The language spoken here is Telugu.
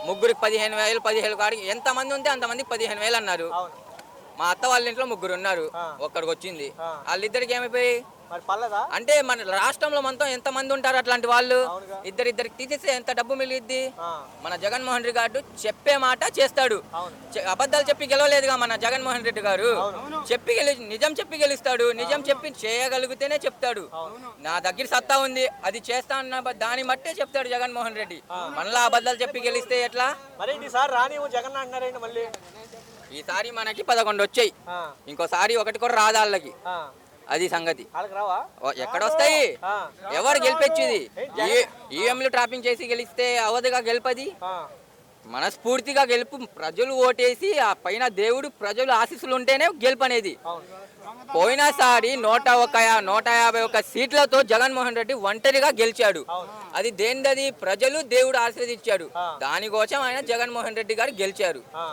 ముగ్గురికి 15,000 17 కాడికి ఎంతమంది ఉంటే అంతమందికి 15,000 అన్నారు. అవును. మా అత్త వాళ్ళ ఇంట్లో ముగ్గురు ఉన్నారు, ఆ. ఒక్కడికి వచ్చింది. ఆ. వాళ్ళిద్దరికి ఏమైపోయి మరి పర్లేదా? అంటే మన రాష్ట్రంలో మొత్తం ఎంతమంది ఉంటారు అట్లాంటి వాళ్ళు? అవునుగా. ఇద్దరికి తీసేస్తే ఎంత డబ్బు మిగిలిద్ది? ఆ. మన జగన్మోహన్ రెడ్డి గారు చెప్పే మాట చేస్తాడు. అవును. అబద్ధాలు చెప్పి గెలవలేదుగా మన జగన్మోహన్ రెడ్డి గారు. అవును. నిజం చెప్పి గెలుస్తాడు. నిజం చెప్పి చేయగలిగితేనే చెప్తాడు. అవును. నా దగ్గర సత్తా ఉంది, అది చేస్తా అన్న దాన్ని బట్టే చెప్తాడు జగన్మోహన్ రెడ్డి. మనలా అబద్ధాలు చెప్పి గెలిస్తే ఎట్లా? మరి ఈసారి రానివ్వు జగన్ అంటున్నారేంటి మళ్ళీ? ఈసారి మనకి 11 వచ్చాయి, ఆ. ఇంకోసారి ఒకటి కూడా రాదు వాళ్ళకి. ఆ. అది సంగతి. వాళ్ళకి రావా? ఎక్కడొస్తాయి? ఆ. ఎవరు గెలిపించేది? జగన్- ఈఎంలు ట్రాపింగ్ చేసి గెలిస్తే అవదుగా గెలిపది. ఆ. మనస్ఫూర్తిగా గెలుపు, ప్రజలు ఓటేసి ఆ పైన దేవుడు ప్రజలు ఆశీస్సులు ఉంటేనే గెలుపు అనేది. అవును. పోయినసారి 151 సీట్లతో జగన్మోహన్ రెడ్డి ఒంటరిగా గెలిచాడు. అవును. అది దేనిది? ప్రజలు దేవుడు ఆశీర్వదించాడు. ఆ. దానికోసం ఆయన జగన్మోహన్ రెడ్డి గారు గెలిచారు. ఆ.